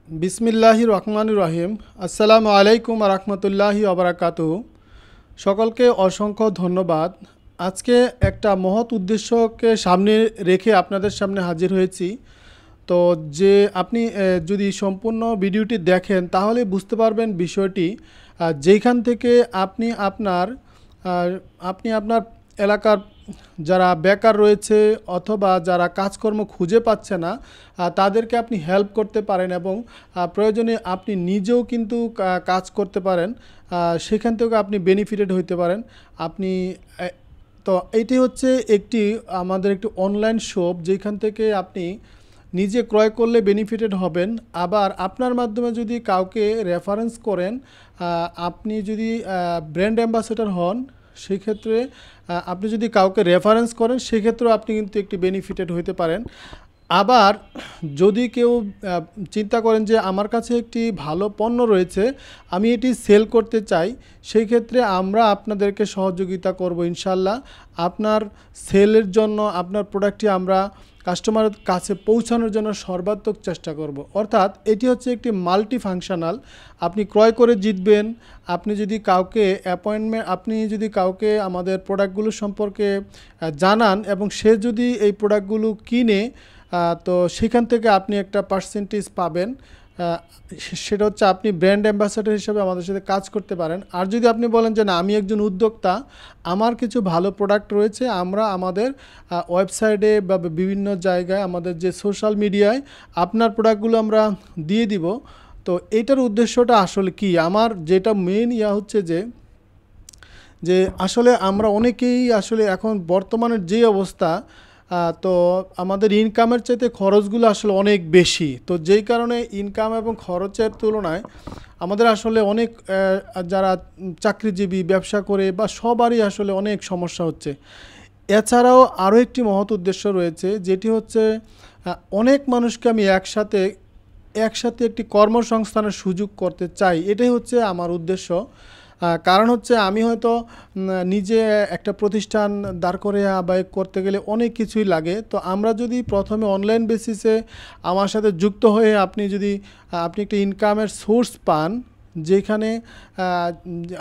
বিসমিল্লাহির রহমানির রহিম। আসসালামু আলাইকুম রহমতুল্লাহি ওবারাকাতুহু। সকলকে অসংখ্য ধন্যবাদ। আজকে একটা মহৎ উদ্দেশ্যকে সামনে রেখে আপনাদের সামনে হাজির হয়েছি। তো যে আপনি যদি সম্পূর্ণ ভিডিওটি দেখেন তাহলে বুঝতে পারবেন বিষয়টি। যেখান থেকে আপনি আপনার এলাকার যারা বেকার রয়েছে অথবা যারা কাজকর্ম খুঁজে পাচ্ছে না তাদেরকে আপনি হেল্প করতে পারেন এবং প্রয়োজনে আপনি নিজেও কিন্তু কাজ করতে পারেন। সেখান থেকে আপনি বেনিফিটেড হইতে পারেন। আপনি তো এইটি হচ্ছে আমাদের একটি অনলাইন শপ, যেখান থেকে আপনি নিজে ক্রয় করলে বেনিফিটেড হবেন। আবার আপনার মাধ্যমে যদি কাউকে রেফারেন্স করেন, আপনি যদি ব্র্যান্ড অ্যাম্বাসেডর হন, সেক্ষেত্রে আপনি যদি কাউকে রেফারেন্স করেন সেক্ষেত্রেও আপনি কিন্তু একটি বেনিফিটেড হতে পারেন। আবার যদি কেউ চিন্তা করেন যে আমার কাছে একটি ভালো পণ্য রয়েছে, আমি এটি সেল করতে চাই, সেই ক্ষেত্রে আমরা আপনাদেরকে সহযোগিতা করব ইনশাল্লাহ। আপনার সেলের জন্য আপনার প্রোডাক্টটি আমরা কাস্টমারের কাছে পৌঁছানোর জন্য সর্বাত্মক চেষ্টা করব। অর্থাৎ এটি হচ্ছে একটি মাল্টি ফাংশনাল। আপনি ক্রয় করে জিতবেন। আপনি যদি কাউকে আমাদের প্রোডাক্টগুলো সম্পর্কে জানান এবং সে যদি এই প্রোডাক্টগুলো কিনে, তো সেখান থেকে আপনি একটা পার্সেন্টেজ পাবেন। সেটা হচ্ছে আপনি ব্র্যান্ড অ্যাম্বাসাডর হিসেবে আমাদের সাথে কাজ করতে পারেন। আর যদি আপনি বলেন যে না, আমি একজন উদ্যোক্তা, আমার কিছু ভালো প্রোডাক্ট রয়েছে, আমরা আমাদের ওয়েবসাইটে বা বিভিন্ন জায়গায় আমাদের যে সোশ্যাল মিডিয়ায় আপনার প্রোডাক্টগুলো আমরা দিয়ে দিব। তো এইটার উদ্দেশ্যটা আসলে কি, আমার যেটা মেইন হচ্ছে যে আসলে আমরা অনেকেই আসলে এখন বর্তমানের যে অবস্থা, তো আমাদের ইনকামের চাইতে খরচগুলো আসলে অনেক বেশি। তো যেই কারণে ইনকাম এবং খরচের তুলনায় আমাদের আসলে অনেক যারা চাকরিজীবী, ব্যবসা করে বা সবারই আসলে অনেক সমস্যা হচ্ছে। এছাড়াও আরও একটি মহৎ উদ্দেশ্য রয়েছে, যেটি হচ্ছে অনেক মানুষকে আমি একসাথে একটি কর্মসংস্থানের সুযোগ করতে চাই। এটাই হচ্ছে আমার উদ্দেশ্য। কারণ হচ্ছে আমি হয়তো নিজে একটা প্রতিষ্ঠান দাঁড় করে বা করতে গেলে অনেক কিছুই লাগে। তো আমরা যদি প্রথমে অনলাইন বেসিসে আমার সাথে যুক্ত হয়ে আপনি একটা ইনকামের সোর্স পান, যেখানে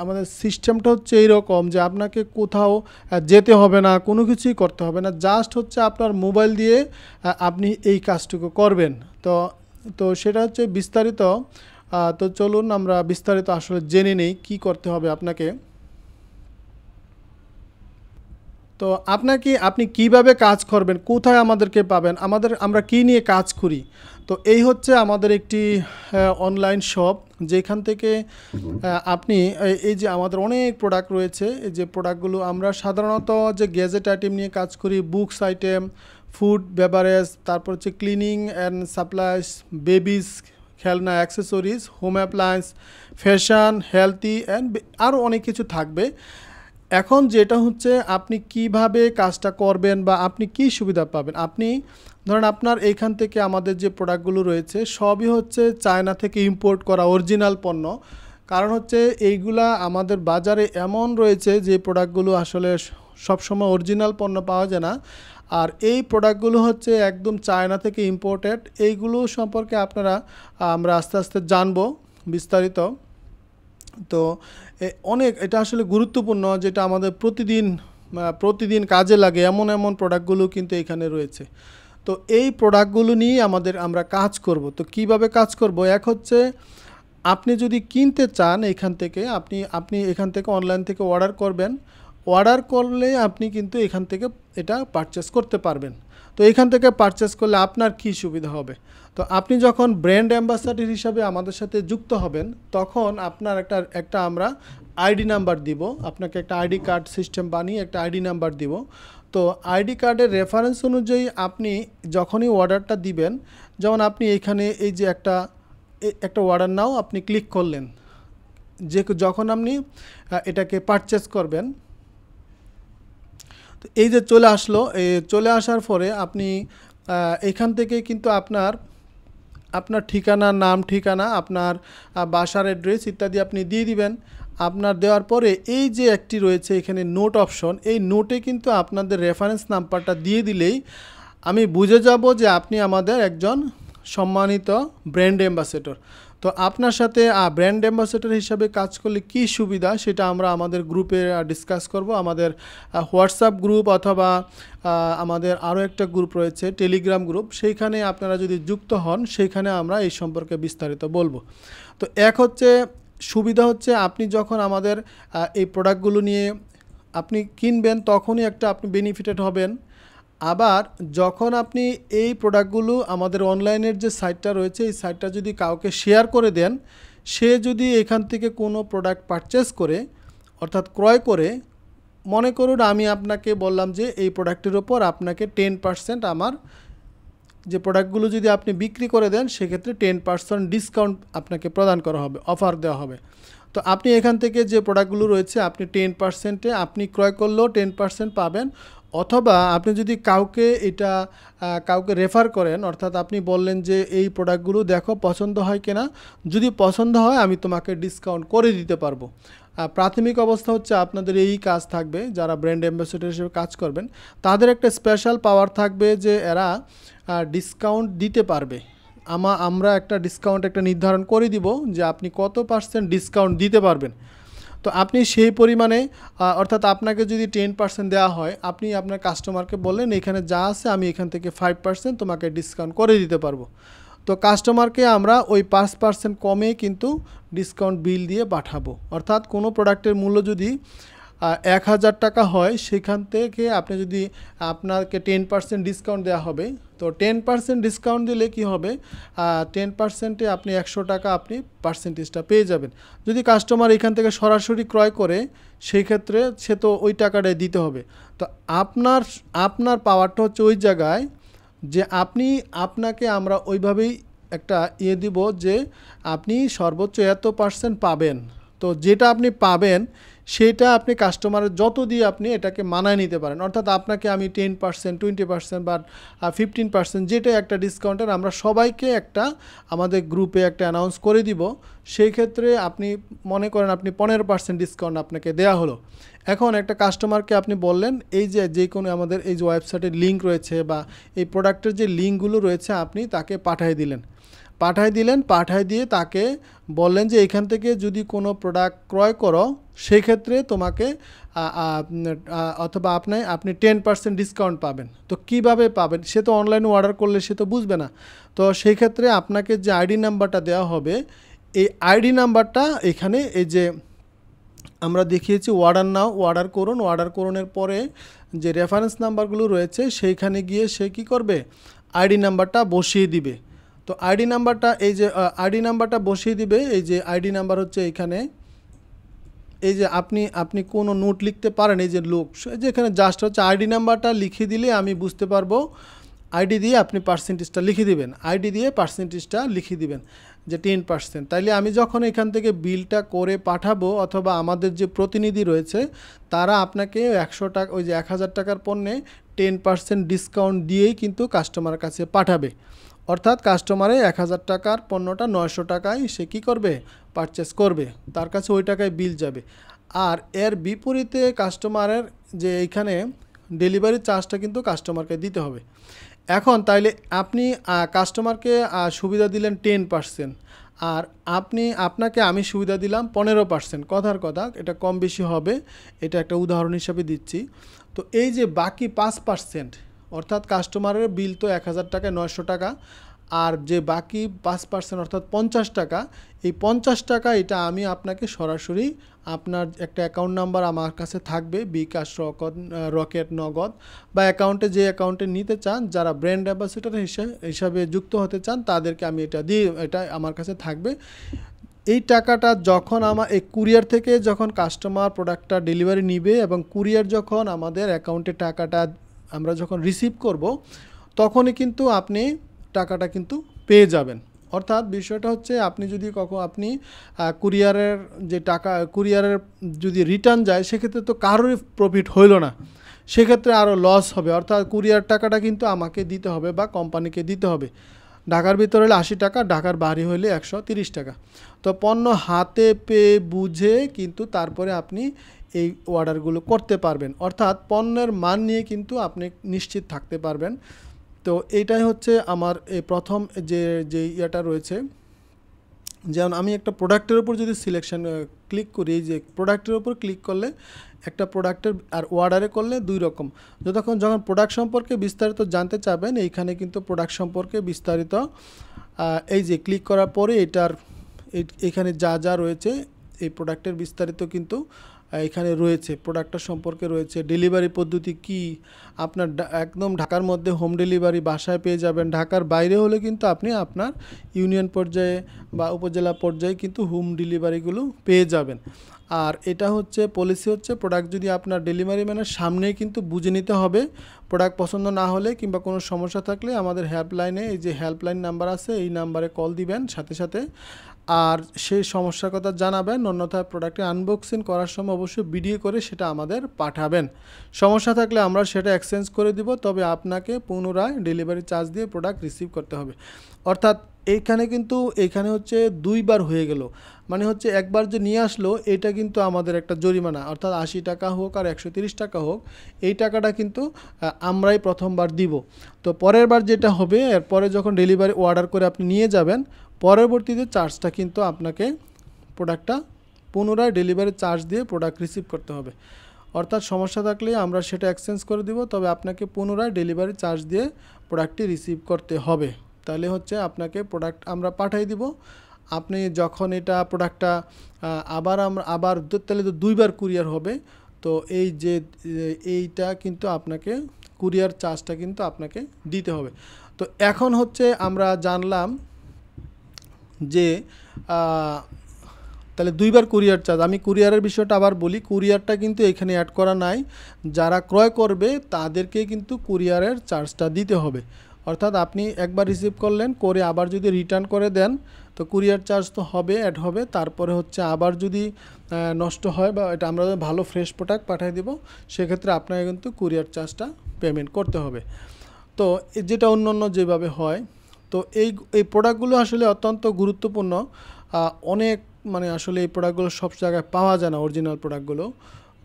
আমাদের সিস্টেমটা হচ্ছে এইরকম যে আপনাকে কোথাও যেতে হবে না, কোনো কিছুই করতে হবে না, জাস্ট হচ্ছে আপনার মোবাইল দিয়ে আপনি এই কাজটুকু করবেন। তো সেটা হচ্ছে বিস্তারিত। তো চলুন আমরা বিস্তারিত আসলে জেনে নেই কি করতে হবে আপনাকে। তো আপনি কিভাবে কাজ করবেন, কোথায় আমাদেরকে পাবেন, আমরা কি নিয়ে কাজ করি। তো এই হচ্ছে আমাদের একটি অনলাইন শপ, যেখান থেকে আপনি এই যে আমাদের অনেক প্রোডাক্ট রয়েছে। এই যে প্রোডাক্টগুলো আমরা সাধারণত যে গ্যাজেট আইটেম নিয়ে কাজ করি, বুকস আইটেম, ফুড বেভারেজ, তারপর হচ্ছে ক্লিনিং অ্যান্ড সাপ্লাইস, বেবিস খেলনা, accessories, home appliance, fashion, healthy and আরও অনেক কিছু থাকবে। এখন যেটা হচ্ছে আপনি কিভাবে কাজটা করবেন বা আপনি কি সুবিধা পাবেন। আপনি ধরেন আপনার এইখান থেকে আমাদের যে প্রোডাক্টগুলো রয়েছে সবই হচ্ছে চায়না থেকে ইম্পোর্ট করা অরিজিনাল পণ্য। কারণ হচ্ছে এইগুলা আমাদের বাজারে এমন রয়েছে যে প্রোডাক্টগুলো আসলে সবসময় অরিজিনাল পণ্য পাওয়া যায় না। আর এই প্রোডাক্টগুলো হচ্ছে একদম চায়না থেকে ইম্পোর্টেড। এইগুলো সম্পর্কে আমরা আস্তে আস্তে জানবো বিস্তারিত। তো এটা আসলে গুরুত্বপূর্ণ, যেটা আমাদের প্রতিদিন কাজে লাগে, এমন প্রোডাক্টগুলো কিন্তু এখানে রয়েছে। তো এই প্রোডাক্টগুলো নিয়ে আমরা কাজ করব। তো কিভাবে কাজ করব, এক হচ্ছে আপনি যদি কিনতে চান এখান থেকে, আপনি এখান থেকে অনলাইন থেকে অর্ডার করবেন। অর্ডার করলে আপনি কিন্তু এখান থেকে এটা পারচেস করতে পারবেন। তো এখান থেকে পারচেস করলে আপনার কি সুবিধা হবে, তো আপনি যখন ব্র্যান্ড অ্যাম্বাসাডর হিসাবে আমাদের সাথে যুক্ত হবেন, তখন আপনার একটা আমরা আইডি নাম্বার দিব। আপনাকে একটা আইডি কার্ড সিস্টেম বানিয়ে একটা আইডি নাম্বার দিব। তো আইডি কার্ডের রেফারেন্স অনুযায়ী আপনি যখনই অর্ডারটা দিবেন, যেমন আপনি এখানে এই যে একটা অর্ডার নাও আপনি ক্লিক করলেন, যখন আপনি এটাকে পারচেস করবেন, তো এই যে চলে আসলো। চলে আসার পরে আপনি এখান থেকে কিন্তু আপনার ঠিকানা, নাম ঠিকানা, আপনার বাসার অ্যাড্রেস ইত্যাদি আপনি দিয়ে দিবেন। আপনার দেওয়ার পরে এই যে একটি রয়েছে এখানে নোট অপশন, এই নোটে কিন্তু আপনাদের রেফারেন্স নাম্বারটা দিয়ে দিলেই আমি বুঝে যাব যে আপনি আমাদের একজন সম্মানিত ব্র্যান্ড অ্যাম্বাসেডর। তো আপনার সাথে ব্র্যান্ড অ্যাম্বাসেডর হিসাবে কাজ করলে কী সুবিধা সেটা আমরা আমাদের গ্রুপে ডিসকাস করব। আমাদের হোয়াটসঅ্যাপ গ্রুপ অথবা আমাদের আরও একটা গ্রুপ রয়েছে টেলিগ্রাম গ্রুপ, সেইখানে আপনারা যদি যুক্ত হন সেইখানে আমরা এই সম্পর্কে বিস্তারিত বলবো। তো এক হচ্ছে সুবিধা হচ্ছে আপনি যখন আমাদের এই প্রোডাক্টগুলো নিয়ে আপনি কিনবেন তখনই একটা আপনি বেনিফিটেড হবেন। আবার যখন আপনি এই প্রোডাক্টগুলো আমাদের অনলাইনের যে সাইটটা রয়েছে এই সাইটটা যদি কাউকে শেয়ার করে দেন, সে যদি এখান থেকে কোনো প্রোডাক্ট পারচেস করে অর্থাৎ ক্রয় করে, মনে করুন আমি আপনাকে বললাম যে এই প্রোডাক্টের ওপর আপনাকে 10% আমার যে প্রোডাক্টগুলো যদি আপনি বিক্রি করে দেন সেক্ষেত্রে 10% ডিসকাউন্ট আপনাকে প্রদান করা হবে, অফার দেওয়া হবে। তো আপনি এখান থেকে যে প্রোডাক্টগুলো রয়েছে আপনি 10%-এ আপনি ক্রয় করলেও 10% পাবেন, অথবা আপনি যদি কাউকে রেফার করেন, অর্থাৎ আপনি বললেন যে এই প্রোডাক্টগুলো দেখো পছন্দ হয় কিনা, যদি পছন্দ হয় আমি তোমাকে ডিসকাউন্ট করে দিতে পারবো। প্রাথমিক অবস্থা হচ্ছে আপনাদের এই কাজ থাকবে, যারা ব্র্যান্ড অ্যাম্বাসেডর হিসেবে কাজ করবেন তাদের একটা স্পেশাল পাওয়ার থাকবে যে এরা ডিসকাউন্ট দিতে পারবে। আমরা একটা ডিসকাউন্ট একটা নির্ধারণ করে দিব যে আপনি কত % ডিসকাউন্ট দিতে পারবেন। তো আপনি সেই পরিমাণে অর্থাৎ আপনাকে যদি 10% দেওয়া হয়, আপনি আপনার কাস্টমারকে বললেন এখানে যা আছে আমি এখান থেকে 5% তোমাকে ডিসকাউন্ট করে দিতে পারবো। তো কাস্টমারকে আমরা ওই 5% কমে কিন্তু ডিসকাউন্ট বিল দিয়ে পাঠাবো। অর্থাৎ কোনো প্রোডাক্টের মূল্য যদি 1000 টাকা হয়, সেখান থেকে আপনি যদি আপনাকে 10% ডিসকাউন্ট দেওয়া হবে, তো 10% ডিসকাউন্ট দিলে কি হবে, 10%-এ আপনি 100 টাকা আপনি পার্সেন্টেজটা পেয়ে যাবেন। যদি কাস্টমার এখান থেকে সরাসরি ক্রয় করে সেই ক্ষেত্রে সে তো ওই টাকাটাই দিতে হবে। তো আপনার পাওয়ারটা হচ্ছে ওই জায়গায় যে আপনাকে আমরা ওইভাবেই একটা দিব যে আপনি সর্বোচ্চ এত % পাবেন। তো যেটা আপনি পাবেন সেটা আপনি কাস্টমারের যত দিয়ে আপনি এটাকে মানায় নিতে পারেন। অর্থাৎ আপনাকে আমি 10%, 20% বা 15% যেটা একটা ডিসকাউন্টের আমরা সবাইকে একটা আমাদের গ্রুপে একটা অ্যানাউন্স করে দিব। সেই ক্ষেত্রে আপনি মনে করেন আপনি 15% ডিসকাউন্ট আপনাকে দেয়া হলো। এখন একটা কাস্টমারকে আপনি বললেন এই যে কোনো আমাদের এই যে ওয়েবসাইটের লিঙ্ক রয়েছে বা এই প্রোডাক্টের যে লিঙ্কগুলো রয়েছে আপনি তাকে পাঠিয়ে দিয়ে তাকে বললেন যে এখান থেকে যদি কোনো প্রোডাক্ট ক্রয় করো সেই ক্ষেত্রে তোমাকে অথবা আপনি 10% ডিসকাউন্ট পাবেন। তো কিভাবে পাবেন, সে তো অনলাইনে অর্ডার করলে সে তো বুঝবে না। তো সেই ক্ষেত্রে আপনাকে যে আইডি নাম্বারটা দেওয়া হবে, এই আইডি নাম্বারটা এখানে এই যে আমরা দেখিয়েছি অর্ডার করুনের পরে যে রেফারেন্স নাম্বারগুলো রয়েছে সেইখানে গিয়ে সে কী করবে, আইডি নাম্বারটা বসিয়ে দিবে। তো আইডি নাম্বারটা বসিয়ে দিবে। এই যে আইডি নাম্বার হচ্ছে এখানে, এই যে আপনি কোনো নোট লিখতে পারেন, এই যে যেখানে জাস্ট হচ্ছে আইডি নাম্বারটা লিখে দিলে আমি বুঝতে পারবো। আইডি দিয়ে আপনি পার্সেন্টেজটা লিখে দিবেন, যে 10%। তাইলে আমি যখন এখান থেকে বিলটা করে পাঠাবো অথবা আমাদের যে প্রতিনিধি রয়েছে তারা আপনাকে 100 টাকা ওই যে 1000 টাকার পণ্যে 10% ডিসকাউন্ট দিয়েই কিন্তু কাস্টমারের কাছে পাঠাবে। অর্থাৎ কাস্টমারে 1000 টাকার পণ্যটা 900 টাকায় সে কী করবে, পারচেস করবে, তার কাছে ওই টাকায় বিল যাবে। আর এর বিপরীতে কাস্টমারের যে এইখানে ডেলিভারি চার্জটা কিন্তু কাস্টমারকে দিতে হবে। এখন তাইলে আপনি কাস্টমারকে সুবিধা দিলেন 10%, আর আপনাকে আমি সুবিধা দিলাম 15%। কথার কথা, এটা কম বেশি হবে, এটা একটা উদাহরণ হিসাবে দিচ্ছি। তো এই যে বাকি 5%, অর্থাৎ কাস্টমারের বিল তো 1000 টাকায় 900 টাকা, আর যে বাকি 5% অর্থাৎ 50 টাকা, এই 50 টাকা এটা আমি আপনাকে সরাসরি আপনার একটা অ্যাকাউন্ট নাম্বার আমার কাছে থাকবে, বিকাশ, রকেট, নগদ বা অ্যাকাউন্টে যে অ্যাকাউন্টে নিতে চান, যারা ব্র্যান্ড অ্যাম্বাসেডর হিসাবে যুক্ত হতে চান তাদেরকে আমি এটা আমার কাছে থাকবে। এই টাকাটা যখন এই কুরিয়ার থেকে যখন কাস্টমার প্রোডাক্টটা ডেলিভারি নিবে এবং কুরিয়ার যখন আমাদের অ্যাকাউন্টে টাকাটা আমরা যখন রিসিভ করব তখনই কিন্তু আপনি টাকাটা কিন্তু পেয়ে যাবেন। অর্থাৎ বিষয়টা হচ্ছে আপনি যদি আপনি কুরিয়ারের যে টাকা কুরিয়ারের যদি রিটার্ন যায় সেক্ষেত্রে তো কারোরই প্রফিট হইল না, সেক্ষেত্রে আরও লস হবে। অর্থাৎ কুরিয়ার টাকাটা কিন্তু আমাকে দিতে হবে বা কোম্পানিকে দিতে হবে। ঢাকার ভিতরে হলে 80 টাকা, ঢাকার বাইরে হলে 130 টাকা। তো পণ্য হাতে পেয়ে বুঝে কিন্তু তারপরে আপনি এই অর্ডারগুলো করতে পারবেন। অর্থাৎ পণ্যের মান নিয়ে কিন্তু আপনি নিশ্চিত থাকতে পারবেন তো এইটাই হচ্ছে আমার এই প্রথম যে ইয়েটা রয়েছে। যেমন আমি একটা প্রোডাক্টের উপর যদি সিলেকশন ক্লিক করি, এই যে প্রোডাক্টের উপর ক্লিক করলে একটা প্রোডাক্টের, আর অর্ডারে করলে দুই রকম। যখন প্রোডাক্ট সম্পর্কে বিস্তারিত জানতে চাবেন, এইখানে কিন্তু প্রোডাক্ট সম্পর্কে বিস্তারিত এই যে ক্লিক করার পরে এখানে যা যা রয়েছে এই প্রোডাক্টের বিস্তারিত কিন্তু এখানে রয়েছে, প্রোডাক্টটা সম্পর্কে রয়েছে, ডেলিভারি পদ্ধতি কি, আপনার একদম ঢাকার মধ্যে হোম ডেলিভারি বাসায় পেয়ে যাবেন। ঢাকার বাইরে হলে কিন্তু আপনি আপনার ইউনিয়ন পর্যায়ে বা উপজেলা পর্যায়ে কিন্তু হোম ডেলিভারিগুলো পেয়ে যাবেন। আর এটা হচ্ছে পলিসি হচ্ছে, প্রোডাক্ট যদি আপনার ডেলিভারি ম্যানের সামনেই কিন্তু বুঝে নিতে হবে। প্রোডাক্ট পছন্দ না হলে কিংবা কোনো সমস্যা থাকলে আমাদের হেল্পলাইনে, এই যে হেল্পলাইন নাম্বার আছে, এই নাম্বারে কল দিবেন সাথে সাথে, আর সেই সমস্যার কথা জানাবেন। অন্যথায় প্রোডাক্টে আনবক্সিং করার সময় অবশ্যই ভিডিও করে সেটা আমাদের পাঠাবেন। সমস্যা থাকলে আমরা সেটা এক্সচেঞ্জ করে দিব, তবে আপনাকে পুনরায় ডেলিভারি চার্জ দিয়ে প্রোডাক্ট রিসিভ করতে হবে। অর্থাৎ এইখানে হচ্ছে দুইবার হয়ে গেল, মানে হচ্ছে একবার যে নিয়ে আসলো এটা কিন্তু আমাদের একটা জরিমানা, অর্থাৎ 80 টাকা হোক আর 130 টাকা হোক, এই টাকাটা কিন্তু আমরাই প্রথমবার দিব। তো পরের বার যেটা হবে, এরপরে যখন ডেলিভারি অর্ডার করে আপনি নিয়ে যাবেন, পরবর্তীতে চার্জটা কিন্তু আপনাকে প্রোডাক্টটা পুনরায় ডেলিভারি চার্জ দিয়ে প্রোডাক্ট রিসিভ করতে হবে। অর্থাৎ সমস্যা থাকলে আমরা সেটা এক্সচেঞ্জ করে দিব, তবে আপনাকে পুনরায় ডেলিভারি চার্জ দিয়ে প্রোডাক্টটি রিসিভ করতে হবে। তাহলে হচ্ছে আপনাকে প্রোডাক্ট আমরা পাঠিয়ে দিব। আপনি যখন এটা প্রোডাক্টটা আবার তাহলে তো দুইবার কুরিয়ার হবে। তো এইটা কিন্তু আপনাকে কুরিয়ার চার্জটা কিন্তু আপনাকে দিতে হবে। তো এখন হচ্ছে আমরা জানলাম যে তাহলে দুইবার কুরিয়ার চার্জ। আমি কুরিয়ারের বিষয়টা আবার বলি, কুরিয়ারটা কিন্তু এখানে অ্যাড করা নাই। যারা ক্রয় করবে তাদেরকে কিন্তু কুরিয়ারের চার্জটা দিতে হবে। অর্থাৎ আপনি একবার রিসিভ করলেন, করে আবার যদি রিটার্ন করে দেন তো কুরিয়ার চার্জ তো হবে, অ্যাড হবে। তারপরে হচ্ছে আবার যদি নষ্ট হয় বা এটা আমরা ভালো ফ্রেশ প্রোডাক্ট পাঠিয়ে দেব, সেক্ষেত্রে আপনাকে কিন্তু কুরিয়ার চার্জটা পেমেন্ট করতে হবে। তো যেটা অন্য যেভাবে হয়। তো এই প্রোডাক্টগুলো আসলে অত্যন্ত গুরুত্বপূর্ণ। অনেক মানে আসলে এই প্রোডাক্টগুলো সব জায়গায় পাওয়া যায় না, অরিজিনাল প্রোডাক্টগুলো।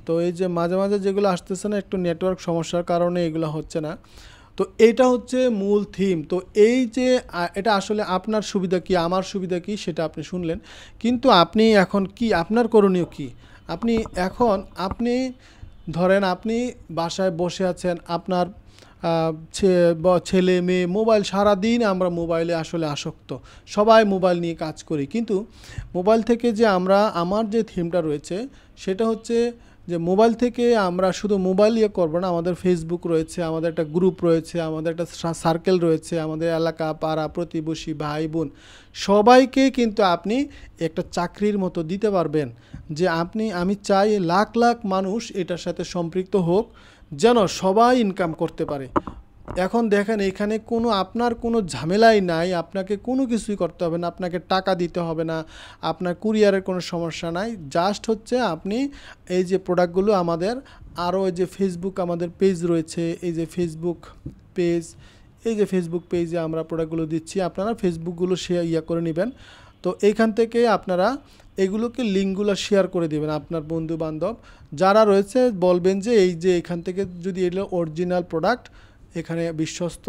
তো এই যে মাঝে মাঝে যেগুলো আসতেছে না, একটু নেটওয়ার্ক সমস্যার কারণে এগুলো হচ্ছে না। তো এইটা হচ্ছে মূল থিম। তো এই যে এটা আসলে আপনার সুবিধা কি, আমার সুবিধা কি, সেটা আপনি শুনলেন। কিন্তু আপনি এখন কি, আপনার করণীয় কি? আপনি ধরেন আপনি বাসায় বসে আছেন, আপনার ছেলে মেয়ে মোবাইল, সারাদিন আমরা মোবাইলে আসলে আসক্ত, সবাই মোবাইল নিয়ে কাজ করি। কিন্তু মোবাইল থেকে যে আমার যে থিমটা রয়েছে সেটা হচ্ছে যে মোবাইল থেকে আমরা শুধু মোবাইল ইয়ে করবো না, আমাদের ফেসবুক রয়েছে, আমাদের একটা গ্রুপ রয়েছে, আমাদের একটা সার্কেল রয়েছে, আমাদের এলাকা পাড়া প্রতিবেশী ভাই বোন সবাইকে কিন্তু আপনি একটা চাকরির মতো দিতে পারবেন। যে আমি চাই লাখ লাখ মানুষ এটার সাথে সম্পৃক্ত হোক, যেন সবাই ইনকাম করতে পারে। এখন দেখেন এখানে আপনার কোনো ঝামেলাই নাই, আপনাকে কোনো কিছুই করতে হবে না, আপনাকে টাকা দিতে হবে না, আপনার কুরিয়ারের কোনো সমস্যা নাই। জাস্ট হচ্ছে আপনি এই যে প্রোডাক্টগুলো আমাদের আরও এই যে ফেসবুক আমাদের পেজ রয়েছে, এই যে ফেসবুক পেজে আমরা প্রোডাক্টগুলো দিচ্ছি, আপনারা ফেসবুকগুলো করে নেবেন। তো এইখান থেকে আপনারা এগুলোকে লিঙ্কগুলো শেয়ার করে দেবেন আপনার বন্ধু বান্ধব যারা রয়েছে, বলবেন যে এখান থেকে যদি এগুলো অরিজিনাল প্রোডাক্ট, এখানে বিশ্বস্ত,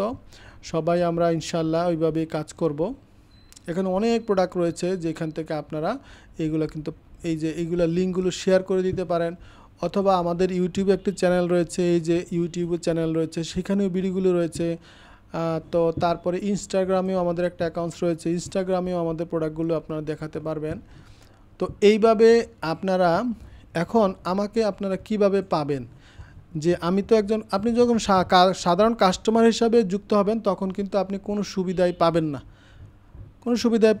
সবাই আমরা ইনশাল্লাহ ওইভাবেই কাজ করব। এখানে অনেক প্রোডাক্ট রয়েছে যেখান থেকে আপনারা এইগুলো লিঙ্কগুলো শেয়ার করে দিতে পারেন। অথবা আমাদের ইউটিউবে একটি চ্যানেল রয়েছে, এই যে ইউটিউবে চ্যানেল রয়েছে, সেখানেও ভিডিওগুলো রয়েছে। তো তারপরে ইনস্টাগ্রামেও আমাদের একটা অ্যাকাউন্টস রয়েছে, ইনস্টাগ্রামেও আমাদের প্রোডাক্টগুলো আপনারা দেখাতে পারবেন। তো এইভাবে আপনারা কিভাবে পাবেন, যে আমি তো আপনি যখন সাধারণ কাস্টমার হিসাবে যুক্ত হবেন তখন কিন্তু আপনি কোনো সুবিধাই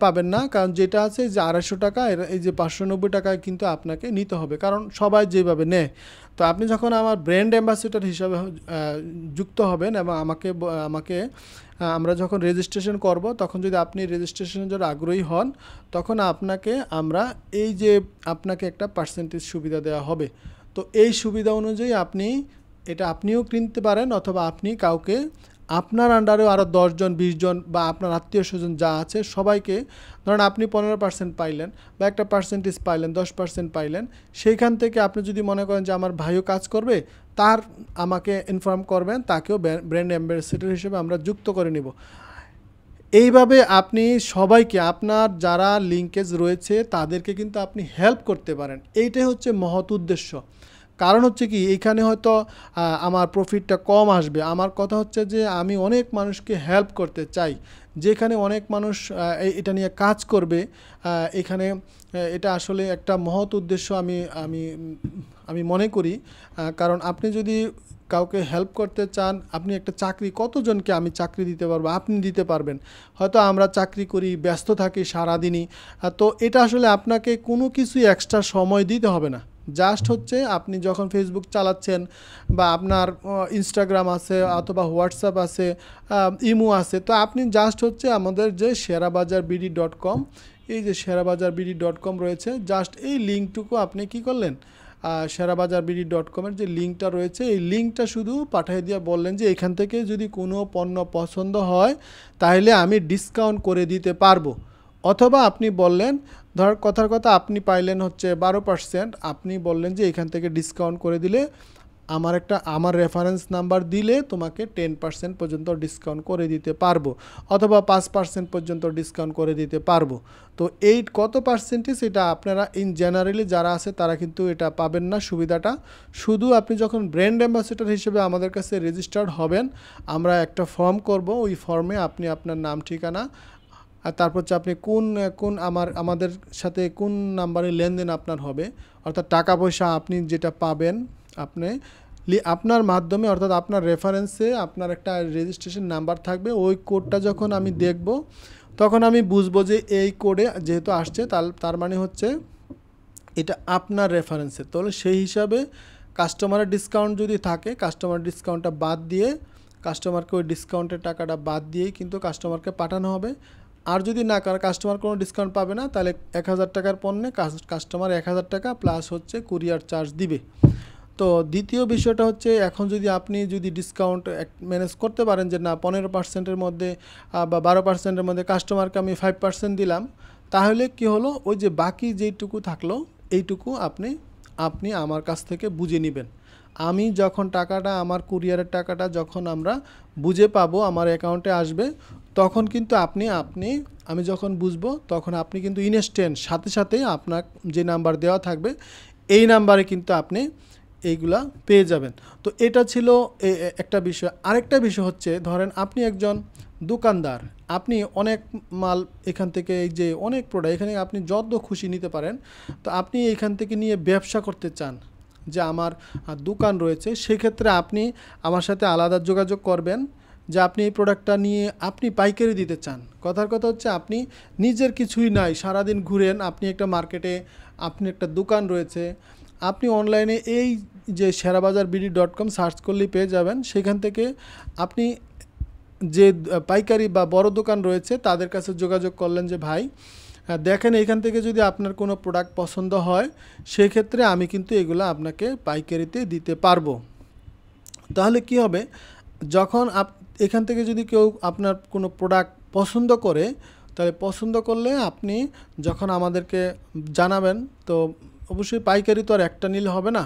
পাবেন না, কারণ যেটা আছে যে 250 টাকা, এই যে 590 টাকায় কিন্তু আপনাকে নিতে হবে, কারণ সবাই যেভাবে নেয়। তো আপনি যখন আমার ব্র্যান্ড অ্যাম্বাসেডর হিসাবে যুক্ত হবেন এবং আমরা যখন রেজিস্ট্রেশন করব, তখন যদি আপনি রেজিস্ট্রেশনের জন্য আগ্রহী হন, তখন আপনাকে একটা পার্সেন্টেজ সুবিধা দেওয়া হবে। তো এই সুবিধা অনুযায়ী আপনিও কিনতে পারেন, অথবা আপনি কাউকে আপনার আন্ডারেও আরও 10 জন 20 জন বা আপনার আত্মীয় স্বজন যা আছে সবাইকে, ধরেন আপনি 15% পাইলেন বা একটা পার্সেন্টেজ পাইলেন, 10% পাইলেন, সেইখান থেকে আপনি যদি মনে করেন যে আমার ভাইও কাজ করবে, তার আমাকে ইনফর্ম করবেন, তাকেও ব্র্যান্ড অ্যাম্বাসেডর হিসেবে আমরা যুক্ত করে নিব। এইভাবে আপনি সবাইকে, আপনার যারা লিঙ্কেজ রয়েছে তাদেরকে কিন্তু আপনি হেল্প করতে পারেন। এইটাই হচ্ছে মহৎ উদ্দেশ্য। কারণ হচ্ছে কি, এইখানে হয়তো আমার প্রফিটটা কম আসবে, আমার কথা হচ্ছে যে আমি অনেক মানুষকে হেল্প করতে চাই, যেখানে অনেক মানুষ এটা নিয়ে কাজ করবে। এখানে এটা আসলে একটা মহৎ উদ্দেশ্য আমি আমি আমি মনে করি। কারণ আপনি যদি কাউকে হেল্প করতে চান, আপনি একটা চাকরি, কতজনকে আমি চাকরি দিতে পারবো, আপনি দিতে পারবেন। হয়তো আমরা চাকরি করি, ব্যস্ত থাকি সারাদিনই, তো এটা আসলে আপনাকে কোনো কিছুই এক্সট্রা সময় দিতে হবে না। জাস্ট হচ্ছে আপনি যখন ফেসবুক চালাচ্ছেন বা আপনার ইনস্টাগ্রাম আছে অথবা হোয়াটসঅ্যাপ আছে, ইমো আছে, তো আপনি জাস্ট হচ্ছে আমাদের যে sherabazarbd.com, এই যে sherabazarbd.com রয়েছে, জাস্ট এই লিঙ্কটুকু আপনি কি করলেন, sherabazarbd.com-এর যে লিঙ্কটা রয়েছে, এই লিঙ্কটা শুধু পাঠিয়ে দিয়ে বললেন যে এখান থেকে যদি কোনো পণ্য পছন্দ হয় তাহলে আমি ডিসকাউন্ট করে দিতে পারবো। অথবা আপনি বললেন, ধর কথার কথা আপনি পাইলেন হচ্ছে 12%, আপনি বললেন যে এখান থেকে ডিসকাউন্ট করে দিলে আমার রেফারেন্স নাম্বার দিলে তোমাকে 10% পর্যন্ত ডিসকাউন্ট করে দিতে পারবো, অথবা 5% পর্যন্ত ডিসকাউন্ট করে দিতে পারবো। তো এই কত পার্সেন্টেজ, এটা আপনারা ইন জেনারেলি যারা আছে তারা কিন্তু এটা পাবেন না সুবিধাটা। শুধু আপনি যখন ব্র্যান্ড অ্যাম্বাসেডর হিসেবে আমাদের কাছে রেজিস্টার্ড হবেন, আমরা একটা ফর্ম করব, ওই ফর্মে আপনি আপনার নাম ঠিকানা, আর তারপর হচ্ছে আপনি কোন আমাদের সাথে কোন নাম্বারে লেনদেন আপনার হবে, অর্থাৎ টাকা পয়সা আপনি যেটা পাবেন, আপনি আপনার মাধ্যমে, অর্থাৎ আপনার রেফারেন্সে আপনার একটা রেজিস্ট্রেশন নাম্বার থাকবে। ওই কোডটা যখন আমি দেখব তখন আমি বুঝবো যে এই কোডে যেহেতু আসছে, তার মানে হচ্ছে এটা আপনার রেফারেন্সে। তাহলে সেই হিসাবে কাস্টমারের ডিসকাউন্ট যদি থাকে, কাস্টমার ডিসকাউন্টটা বাদ দিয়ে, কাস্টমারকে ওই ডিসকাউন্টের টাকাটা বাদ দিয়েই কিন্তু কাস্টমারকে পাঠানো হবে। আর যদি না কাস্টমার কোনো ডিসকাউন্ট পাবে না, তাহলে 1000 টাকার পণ্যে কাস্টমার 1000 টাকা প্লাস হচ্ছে কুরিয়ার চার্জ দিবে। তো দ্বিতীয় বিষয়টা হচ্ছে, এখন আপনি যদি ডিসকাউন্ট ম্যানেজ করতে পারেন যে না 15%-এর মধ্যে বা 12%-এর মধ্যে কাস্টমারকে আমি 5% দিলাম, তাহলে কি হলো, ওই যে বাকি যেইটুকু থাকলো এইটুকু আপনি আমার কাছ থেকে বুঝে নেবেন। আমি যখন টাকাটা, আমার কুরিয়ারের টাকাটা যখন আমরা বুঝে পাবো, আমার অ্যাকাউন্টে আসবে, তখন কিন্তু আমি যখন বুঝবো তখন আপনি কিন্তু ইনস্ট্যান্ট সাথে সাথেই আপনার যে নাম্বার দেওয়া থাকবে এই নাম্বারে কিন্তু আপনি এইগুলা পেয়ে যাবেন। তো এটা ছিল একটা বিষয়। আরেকটা বিষয় হচ্ছে, ধরেন আপনি একজন দোকানদার, আপনি অনেক মাল এখান থেকে, এই যে অনেক প্রোডাক্ট এখানে আপনি যত খুশি নিতে পারেন, তো আপনি এখান থেকে নিয়ে ব্যবসা করতে চান, যে আমার দোকান রয়েছে, সেক্ষেত্রে আপনি আমার সাথে আলাদা যোগাযোগ করবেন যে আপনি এই প্রোডাক্টটা নিয়ে আপনি পাইকারি দিতে চান। কথার কথা হচ্ছে, আপনি নিজের কিছুই নাই, সারাদিন ঘুরেন, আপনি একটা মার্কেটে, আপনি একটা দোকান রয়েছে, আপনি অনলাইনে এই যে sherabazarbd.com সার্চ করলেই পেয়ে যাবেন। সেখান থেকে আপনি যে পাইকারি বা বড় দোকান রয়েছে তাদের কাছে যোগাযোগ করলেন যে ভাই দেখেন, এখান থেকে যদি আপনার কোনো প্রোডাক্ট পছন্দ হয়, সেক্ষেত্রে আমি কিন্তু এগুলো আপনাকে পাইকারিতে দিতে পারবো। তাহলে কি হবে, যখন এখান থেকে যদি কেউ আপনার কোনো প্রোডাক্ট পছন্দ করে, তাহলে পছন্দ করলে আপনি যখন আমাদেরকে জানাবেন, তো অবশ্যই পাইকারি তো আর একটা নিলে হবে না,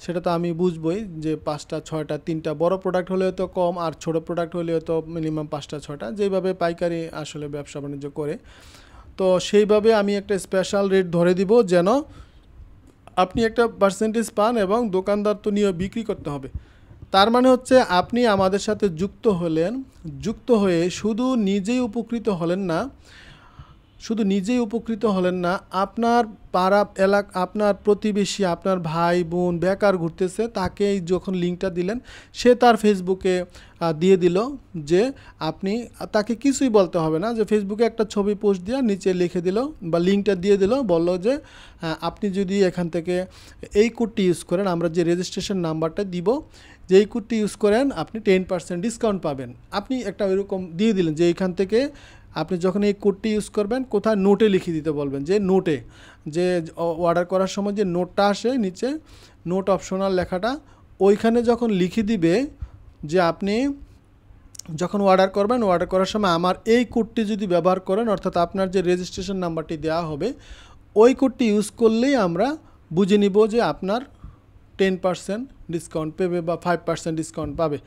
সেটা তো আমি বুঝবই যে 5টা 6টা, 3টা বড় প্রোডাক্ট হলে তো কম, আর ছোট প্রোডাক্ট হলে তো মিনিমাম 5টা 6টা, যেভাবে পাইকারি আসলে ব্যবসা বাণিজ্য করে। তো সেইভাবে আমি একটা স্পেশাল রেট ধরে দিব, যেন আপনি একটা পার্সেন্টেজ পান, এবং দোকানদার তো নিয়ে বিক্রি করতে হবে। তার মানে হচ্ছে আপনি আমাদের সাথে যুক্ত হলেন, যুক্ত হয়ে শুধু নিজেই উপকৃত হলেন না, আপনার পাড়া এলাকা, আপনার প্রতিবেশী, আপনার ভাই বোন বেকার ঘুরতেছে, তাকে যখন লিঙ্কটা দিলেন, সে তার ফেসবুকে দিয়ে দিল যে আপনি, তাকে কিছুই বলতে হবে না, যে ফেসবুকে একটা ছবি পোস্ট দিয়ে নিচে লিখে দিল বা লিঙ্কটা দিয়ে দিল, বলল যে আপনি যদি এখান থেকে এই কোডটি ইউজ করেন, আমরা যে রেজিস্ট্রেশন নাম্বারটা দিব, যে এই কোডটি ইউজ করেন আপনি 10% ডিসকাউন্ট পাবেন। আপনি একটা ওইরকম দিয়ে দিলেন যে এইখান থেকে আপনি যখন এই কোডটি ইউজ করবেন, কোথায় নোটে লিখে দিতে বলবেন, যে নোটে, যে অর্ডার করার সময় যে নোটটা আসে নিচে, নোট অপশনাল লেখাটা, ওইখানে যখন লিখে দিবে যে আপনি যখন অর্ডার করবেন, অর্ডার করার সময় আমার এই কোডটি যদি ব্যবহার করেন, অর্থাৎ আপনার যে রেজিস্ট্রেশন নাম্বারটি দেওয়া হবে ওই কোডটি ইউজ করলেই আমরা বুঝে নিব যে আপনার 10% ডিসকাউন্ট পাবে বা 5% ডিসকাউন্ট পাবে।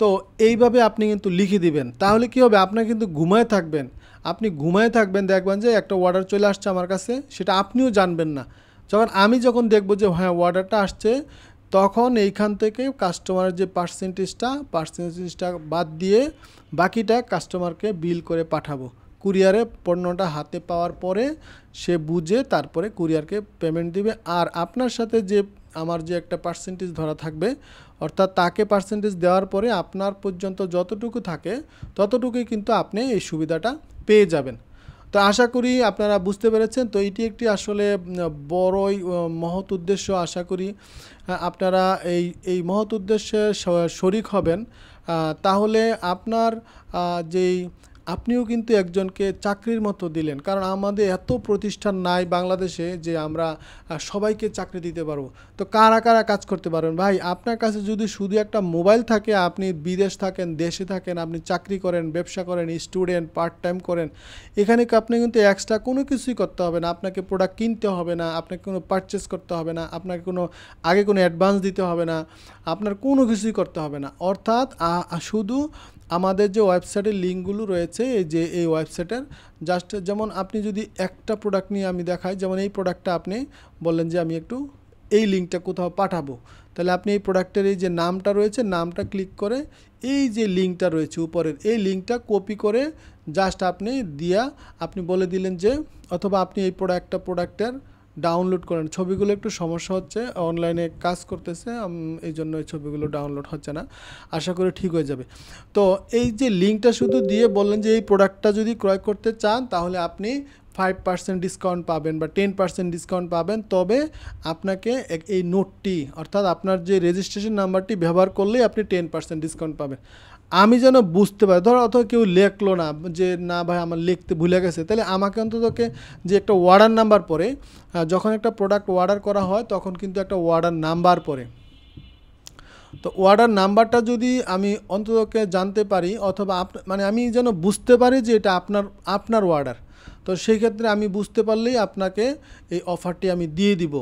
তো এইভাবে আপনি কিন্তু লিখে দিবেন, তাহলে কি হবে, আপনার কিন্তু ঘুমায় থাকবেন, আপনি ঘুমায় থাকবেন, দেখবেন যে একটা অর্ডার চলে আসছে আমার কাছে, সেটা আপনিও জানবেন না। যখন দেখব যে হ্যাঁ অর্ডারটা আসছে, তখন এইখান থেকে কাস্টমারের যে পার্সেন্টেজটা বাদ দিয়ে বাকিটা কাস্টমারকে বিল করে পাঠাবো। কুরিয়ারে পণ্যটা হাতে পাওয়ার পরে সে বুঝে তারপরে কুরিয়ারকে পেমেন্ট দিবে। আর আপনার সাথে যে আমার যে একটা পার্সেন্টেজ ধরা থাকবে, অর্থাৎ তাকে পার্সেন্টেজ দেওয়ার পরে আপনার পর্যন্ত যতটুকু থাকে ততটুকুই কিন্তু আপনি এই সুবিধাটা পেয়ে যাবেন। তো আশা করি আপনারা বুঝতে পেরেছেন। তো এটি একটি আসলে বড়ই মহৎ উদ্দেশ্য। আশা করি আপনারা এই মহৎ উদ্দেশ্যে শরিক হবেন। তাহলে আপনার যেই আপনিও কিন্তু একজনকে চাকরির মতো দিলেন, কারণ আমাদের এত প্রতিষ্ঠান নাই বাংলাদেশে যে আমরা সবাইকে চাকরি দিতে পারবো। তো কারা কারা কাজ করতে পারবেন ভাই, আপনার কাছে যদি শুধু একটা মোবাইল থাকে, আপনি বিদেশ থাকেন, দেশে থাকেন, আপনি চাকরি করেন, ব্যবসা করেন, স্টুডেন্ট, পার্ট টাইম করেন, এখানে আপনি কিন্তু এক্সট্রা কোনো কিছুই করতে হবে না। আপনাকে প্রোডাক্ট কিনতে হবে না, আপনাকে কোনো পারচেস করতে হবে না, আপনাকে আগে কোনো অ্যাডভান্স দিতে হবে না, আপনার কোনো কিছুই করতে হবে না। অর্থাৎ শুধু আমাদের যে ওয়েবসাইটের লিঙ্কগুলো রয়েছে, এই ওয়েবসাইটের জাস্ট যেমন আপনি যদি একটা প্রোডাক্ট নিয়ে আমি দেখাই, যেমন এই প্রোডাক্টটা আপনি বললেন যে আমি একটু এই লিঙ্কটা কোথাও পাঠাবো, তাহলে আপনি এই প্রোডাক্টের এই যে নামটা রয়েছে, নামটা ক্লিক করে এই যে লিঙ্কটা রয়েছে উপরের, এই লিঙ্কটা কপি করে জাস্ট আপনি আপনি বলে দিলেন যে, অথবা আপনি এই প্রোডাক্টের ডাউনলোড করেন। ছবিগুলো একটু সমস্যা হচ্ছে, অনলাইনে কাজ করতেছে, এই জন্য এই ছবিগুলো ডাউনলোড হচ্ছে না, আশা করি ঠিক হয়ে যাবে। তো এই যে লিঙ্কটা শুধু দিয়ে বললেন যে এই প্রোডাক্টটা যদি ক্রয় করতে চান তাহলে আপনি 5% ডিসকাউন্ট পাবেন বা 10% ডিসকাউন্ট পাবেন। তবে আপনাকে এই নোটটি, অর্থাৎ আপনার যে রেজিস্ট্রেশন নাম্বারটি ব্যবহার করলেই আপনি 10% ডিসকাউন্ট পাবেন। আমি যেন বুঝতে পারি, ধরো অথবা কেউ লেখলো না যে না ভাই আমার লিখতে ভুলে গেছে, তাহলে আমাকে অন্ততকে যে একটা অর্ডার নাম্বার পরে, যখন একটা প্রোডাক্ট অর্ডার করা হয় তখন কিন্তু একটা অর্ডার নাম্বার পরে, তো অর্ডার নাম্বারটা যদি আমি অন্ততকে জানতে পারি, অথবা মানে আমি যেন বুঝতে পারি যে এটা আপনার অর্ডার, তো সেই ক্ষেত্রে আমি বুঝতে পারলেই আপনাকে এই অফারটি আমি দিয়ে দিব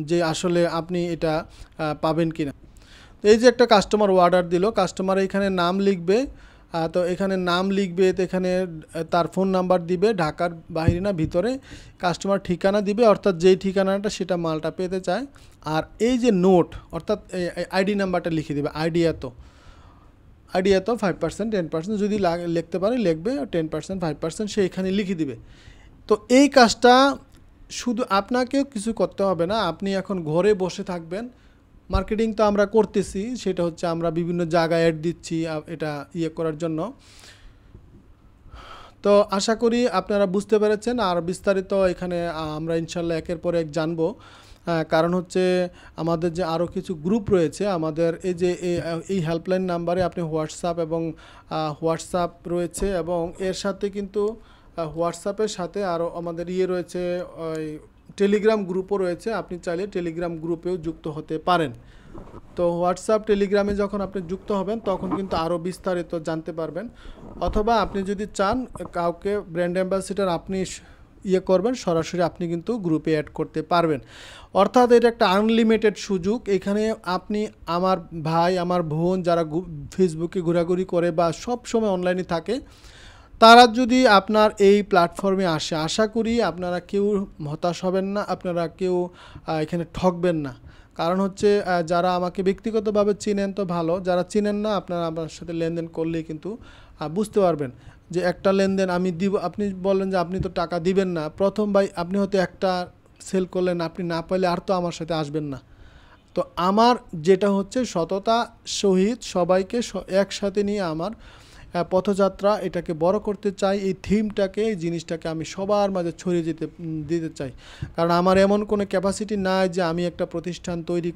যে আসলে আপনি এটা পাবেন কিনা। তো এই যে একটা কাস্টমার অর্ডার দিল, কাস্টমার এখানে নাম লিখবে, তো এখানে নাম লিখবে, তো এখানে তার ফোন নাম্বার দিবে, ঢাকার বাইরে না ভিতরে, কাস্টমার ঠিকানা দিবে, অর্থাৎ যেই ঠিকানাটা সেটা মালটা পেতে চায়। আর এই যে নোট, অর্থাৎ আইডি নাম্বারটা লিখে দেবে, আইডি এত 5%, 10% যদি লিখতে পারে লিখবে, 10%, 5% সে এখানে লিখে দিবে। তো এই কাজটা শুধু আপনাকেও কিছু করতে হবে না, আপনি এখন ঘরে বসে থাকবেন। মার্কেটিং তো আমরা করতেছি, সেটা হচ্ছে আমরা বিভিন্ন জায়গায় অ্যাড দিচ্ছি এটা করার জন্য। তো আশা করি আপনারা বুঝতে পেরেছেন। আর বিস্তারিত এখানে আমরা ইনশাল্লাহ একের পর এক জানবো, কারণ হচ্ছে আমাদের যে আরও কিছু গ্রুপ রয়েছে আমাদের, এই হেল্পলাইন নাম্বারে আপনি হোয়াটসঅ্যাপ রয়েছে, এবং এর সাথে কিন্তু হোয়াটসঅ্যাপের সাথে আরও আমাদের রয়েছে, ওই টেলিগ্রাম গ্রুপও রয়েছে, আপনি চাইলে টেলিগ্রাম গ্রুপেও যুক্ত হতে পারেন। তো হোয়াটসঅ্যাপ টেলিগ্রামে যখন আপনি যুক্ত হবেন তখন কিন্তু আরও বিস্তারিত জানতে পারবেন, অথবা আপনি যদি চান কাউকে ব্র্যান্ড অ্যাম্বাসেডর আপনি করবেন, সরাসরি আপনি কিন্তু গ্রুপে অ্যাড করতে পারবেন। অর্থাৎ এটা একটা আনলিমিটেড সুযোগ। এখানে আপনি আমার ভাই, আমার বোন যারা ফেসবুকে ঘোরাঘুরি করে বা সব সময় অনলাইনে থাকে, তারা যদি আপনার এই প্ল্যাটফর্মে আসে, আশা করি আপনারা কেউ হতাশ হবেন না, আপনারা কেউ এখানে ঠকবেন না। কারণ হচ্ছে যারা আমাকে ব্যক্তিগতভাবে চিনেন তো ভালো, যারা চিনেন না আপনারা আমার সাথে লেনদেন করলেই কিন্তু বুঝতে পারবেন যে একটা লেনদেন আমি দিব। আপনি বলেন যে আপনি তো টাকা দিবেন না, প্রথম ভাই আপনি হয়তো একটা সেল করলেন, আপনি না পাইলে আর তো আমার সাথে আসবেন না। তো আমার যেটা হচ্ছে সততা সহিত সবাইকে একসাথে নিয়ে আমার পথযাত্রা, এটাকে বড় করতে চাই, এই থিমটাকে, এই জিনিসটাকে আমি সবার মাঝে ছড়িয়ে দিতে চাই। কারণ আমার এমন কোনো ক্যাপাসিটি নাই যে আমি একটা প্রতিষ্ঠান তৈরি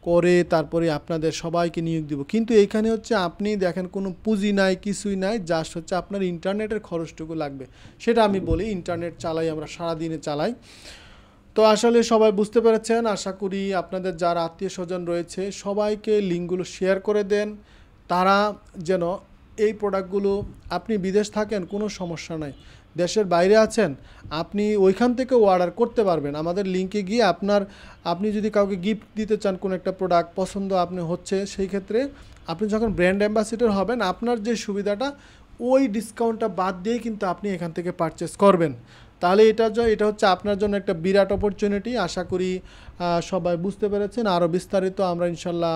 করে তারপরে আপনাদের সবাইকে নিয়োগ দিব। কিন্তু এইখানে হচ্ছে আপনি দেখেন কোনো পুঁজি নাই, কিছুই নাই, জাস্ট হচ্ছে আপনার ইন্টারনেটের খরচটুকু লাগবে। সেটা আমি বলি, ইন্টারনেট চালাই, আমরা সারাদিনে চালাই। তো আসলে সবাই বুঝতে পেরেছেন। আশা করি আপনাদের যারা আত্মীয় স্বজন রয়েছে সবাইকে লিঙ্কগুলো শেয়ার করে দেন, তারা যেন এই প্রোডাক্টগুলো আপনি বিদেশ থাকেন কোনো সমস্যা নাই, দেশের বাইরে আছেন আপনি ওইখান থেকে অর্ডার করতে পারবেন আমাদের লিঙ্কে গিয়ে। আপনি যদি কাউকে গিফট দিতে চান কোনো একটা প্রোডাক্ট পছন্দ আপনি হচ্ছে, সেই ক্ষেত্রে আপনি যখন ব্র্যান্ড অ্যাম্বাসেডর হবেন আপনার যে সুবিধাটা ওই ডিসকাউন্টটা বাদ দিয়ে কিন্তু আপনি এখান থেকে পারচেস করবেন। তাহলে এটা হচ্ছে আপনার জন্য একটা বিরাট অপরচুনিটি। আশা করি সবাই বুঝতে পেরেছেন। আরও বিস্তারিত আমরা ইনশাল্লাহ,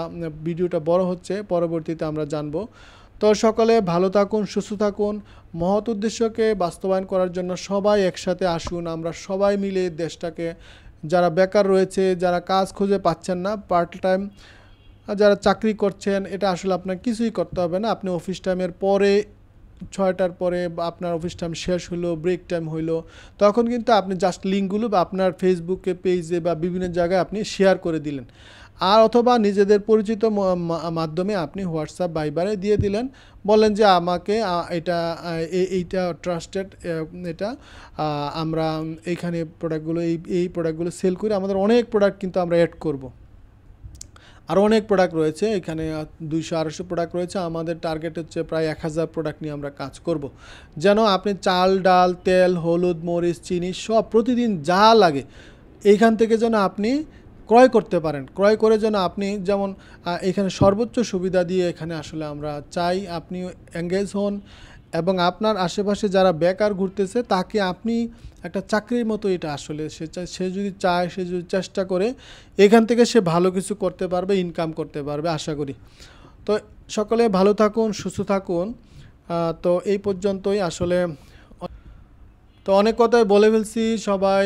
ভিডিওটা বড় হচ্ছে, পরবর্তীতে আমরা জানবো। তো সকলে ভালো থাকুন, সুস্থ থাকুন। মহৎ উদ্দেশ্যকে বাস্তবায়ন করার জন্য সবাই একসাথে আসুন। আমরা সবাই মিলে দেশটাকে, যারা বেকার রয়েছে, যারা কাজ খুঁজে পাচ্ছেন না, পার্ট টাইম যারা চাকরি করছেন, এটা আসলে আপনার কিছুই করতে হবে না। আপনি অফিস টাইমের পরে 6টার পরে বা আপনার অফিস টাইম শেষ হলো, ব্রেক টাইম হইলো, তখন কিন্তু আপনি জাস্ট লিঙ্কগুলো বা আপনার ফেসবুকে পেজে বা বিভিন্ন জায়গায় আপনি শেয়ার করে দিলেন, আর অথবা নিজেদের পরিচিত মাধ্যমে আপনি হোয়াটসঅ্যাপ ভাইবারে দিয়ে দিলেন, বলেন যে আমাকে এইটা ট্রাস্টেড, এটা আমরা এইখানে প্রোডাক্টগুলো এই প্রোডাক্টগুলো সেল করি, আমাদের অনেক প্রোডাক্ট কিন্তু আমরা অ্যাড করব। আরও অনেক প্রোডাক্ট রয়েছে এখানে, 200-250 প্রোডাক্ট রয়েছে। আমাদের টার্গেট হচ্ছে প্রায় 1000 প্রোডাক্ট নিয়ে আমরা কাজ করব, যেন আপনি চাল, ডাল, তেল, হলুদ, মরিচ, চিনি সব প্রতিদিন যা লাগে এইখান থেকে যেন আপনি ক্রয় করতে পারেন। ক্রয় করে যেন আপনি যেমন এখানে সর্বোচ্চ সুবিধা দিয়ে এখানে আসলে আমরা চাই আপনি এঙ্গেজ হন, এবং আপনার আশেপাশে যারা বেকার ঘুরতেছে তাকে আপনি একটা চাকরির মতো, এটা আসলে সে যদি চায়, সে যদি চেষ্টা করে, এখান থেকে সে ভালো কিছু করতে পারবে, ইনকাম করতে পারবে আশা করি। তো সকলে ভালো থাকুন, সুস্থ থাকুন। তো এই পর্যন্তই আসলে। তো অনেক কথাই বলে ফেলছি, সবাই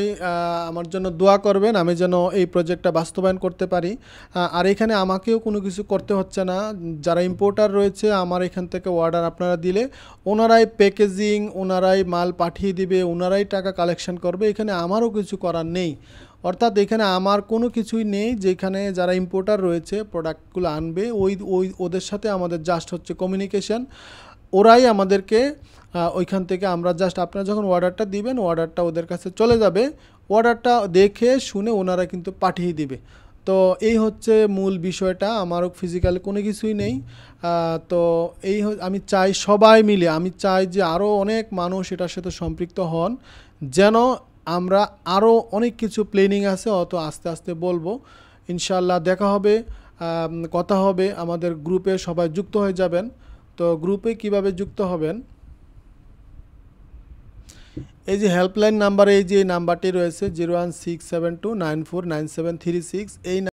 আমার জন্য দোয়া করবেন আমি যেন এই প্রজেক্টটা বাস্তবায়ন করতে পারি। আর এখানে আমাকেও কোনো কিছু করতে হচ্ছে না, যারা ইম্পোর্টার রয়েছে আমার এখান থেকে অর্ডার আপনারা দিলে ওনারাই প্যাকেজিং, ওনারাই মাল পাঠিয়ে দিবে, ওনারাই টাকা কালেকশন করবে, এখানে আমারও কিছু করার নেই। অর্থাৎ এখানে আমার কোনো কিছুই নেই, যেখানে যারা ইম্পোর্টার রয়েছে প্রোডাক্টগুলো আনবে ওদের সাথে আমাদের জাস্ট হচ্ছে কমিউনিকেশন, ওরাই আমাদেরকে ওইখান থেকে আমরা জাস্ট আপনারা যখন অর্ডারটা দিবেন অর্ডারটা ওদের কাছে চলে যাবে, অর্ডারটা দেখে শুনে ওনারা কিন্তু পাঠিয়ে দিবে। তো এই হচ্ছে মূল বিষয়টা, আমারও ফিজিক্যালি কোনো কিছুই নেই। তো আমি চাই সবাই মিলে, আমি চাই যে আরও অনেক মানুষ এটার সাথে সম্পৃক্ত হন, যেন আমরা আরও অনেক কিছু প্ল্যানিং আছে, অত আস্তে আস্তে বলবো ইনশাল্লাহ। দেখা হবে, কথা হবে, আমাদের গ্রুপে সবাই যুক্ত হয়ে যাবেন। তো গ্রুপে কিভাবে যুক্ত হবেন, এই যে হেল্পলাইন নাম্বারে এই যে নাম্বারটি রয়েছে 01672949736, এই